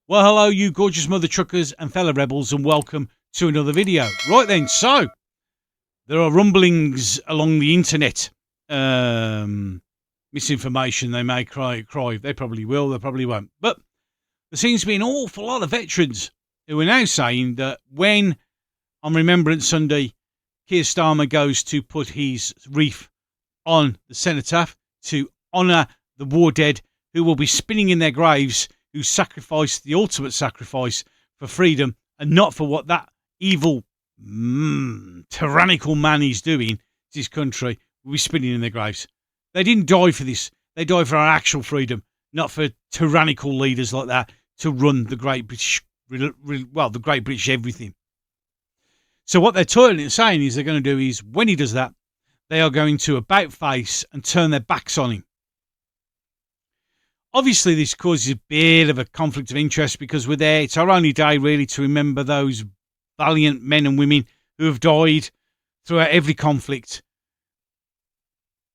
Well, hello, you gorgeous mother truckers and fellow rebels, and welcome to another video. Right then, so there are rumblings along the internet. Misinformation, they may cry. They probably will, they probably won't. But there seems to be an awful lot of veterans who are now saying that when, on Remembrance Sunday, Keir Starmer goes to put his wreath on the cenotaph to honour the war dead who will be spinning in their graves, who sacrificed the ultimate sacrifice for freedom and not for what that evil, tyrannical man is doing to his country, will be spinning in their graves. They didn't die for this. They died for our actual freedom, not for tyrannical leaders like that to run the Great British, the Great British everything. So what they're saying is they're going to do is, when he does that, they are going to about face and turn their backs on him. Obviously, this causes a bit of a conflict of interest because we're there. It's our only day, really, to remember those valiant men and women who have died throughout every conflict.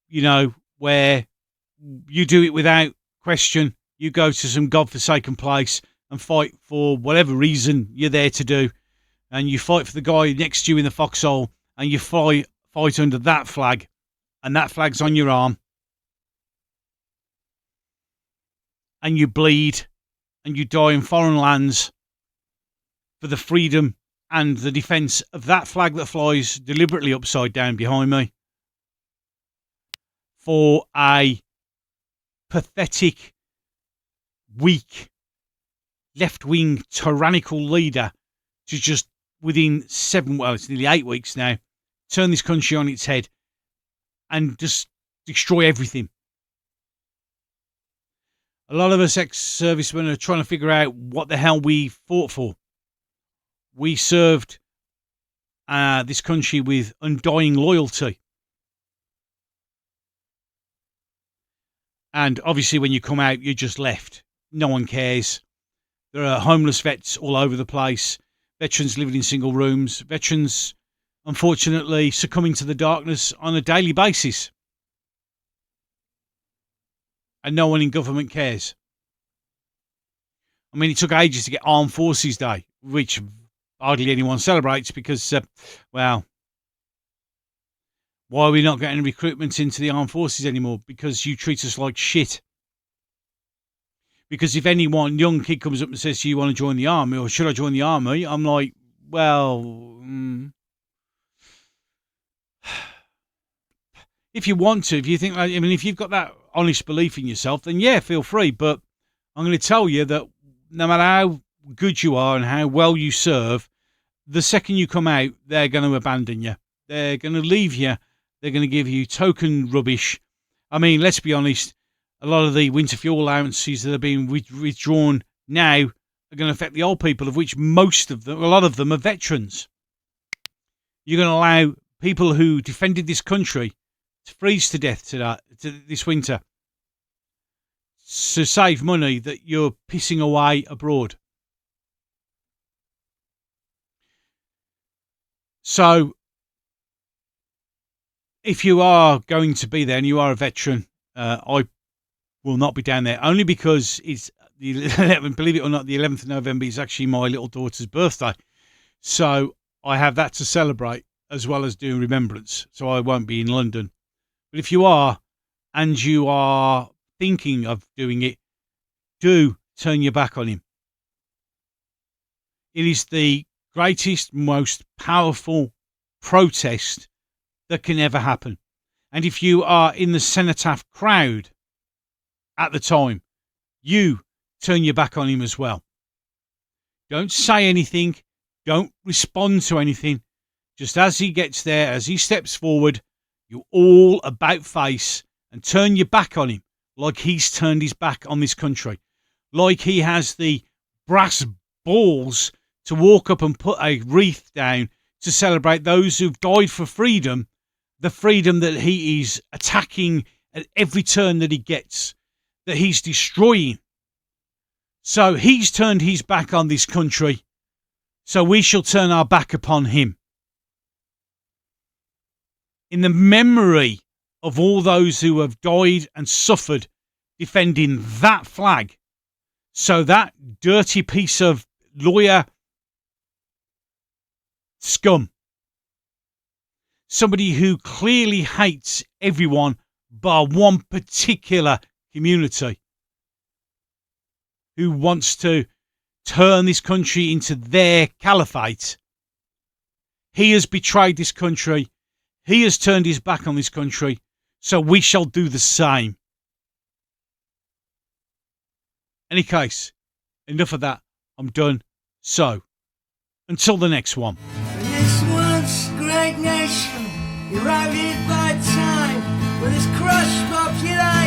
You know, where you do it without question. You go to some godforsaken place and fight for whatever reason you're there to do. And you fight for the guy next to you in the foxhole, and you fight under that flag, and that flag's on your arm. And you bleed, and you die in foreign lands for the freedom and the defence of that flag that flies deliberately upside down behind me. For a pathetic, weak, left-wing, tyrannical leader to just within it's nearly 8 weeks now, turn this country on its head and just destroy everything. A lot of us ex-servicemen are trying to figure out what the hell we fought for. We served this country with undying loyalty. And obviously when you come out, you're just left. No one cares. There are homeless vets all over the place. Veterans living in single rooms. Veterans, unfortunately, succumbing to the darkness on a daily basis. And no one in government cares. I mean, it took ages to get Armed Forces Day, which hardly anyone celebrates because, why are we not getting recruitment into the Armed Forces anymore? Because you treat us like shit. Because if any one young kid comes up and says, do you want to join the army, or should I join the army? I'm like, well, if you want to, if you think, if you've got that honest belief in yourself, then yeah, feel free. But I'm going to tell you that no matter how good you are and how well you serve, the second you come out, they're going to abandon you. They're going to leave you. They're going to give you token rubbish. I mean, let's be honest. A lot of the winter fuel allowances that are being withdrawn now are going to affect the old people, of which a lot of them are veterans. You're going to allow people who defended this country to freeze to death this winter to save money that you're pissing away abroad. So, if you are going to be there and you are a veteran, I will not be down there, only because it's the 11th, believe it or not, the 11th of November is actually my little daughter's birthday. So I have that to celebrate as well as doing Remembrance. So I won't be in London. But if you are, and you are thinking of doing it, do turn your back on him. It is the greatest, most powerful protest that can ever happen. And if you are in the cenotaph crowd at the time, you turn your back on him as well. Don't say anything. Don't respond to anything. Just as he gets there, as he steps forward, you all about face and turn your back on him like he's turned his back on this country. Like he has the brass balls to walk up and put a wreath down to celebrate those who've died for freedom, the freedom that he is attacking at every turn that he gets, that he's destroying. So he's turned his back on this country, so we shall turn our back upon him. In the memory of all those who have died and suffered defending that flag, So that dirty piece of lawyer scum, somebody who clearly hates everyone bar one particular community, who wants to turn this country into their caliphate. He has betrayed this country. He has turned his back on this country. So we shall do the same. Any case, enough of that. I'm done. So, until the next one. This once great nation, eroded by time, with its crushed popularity.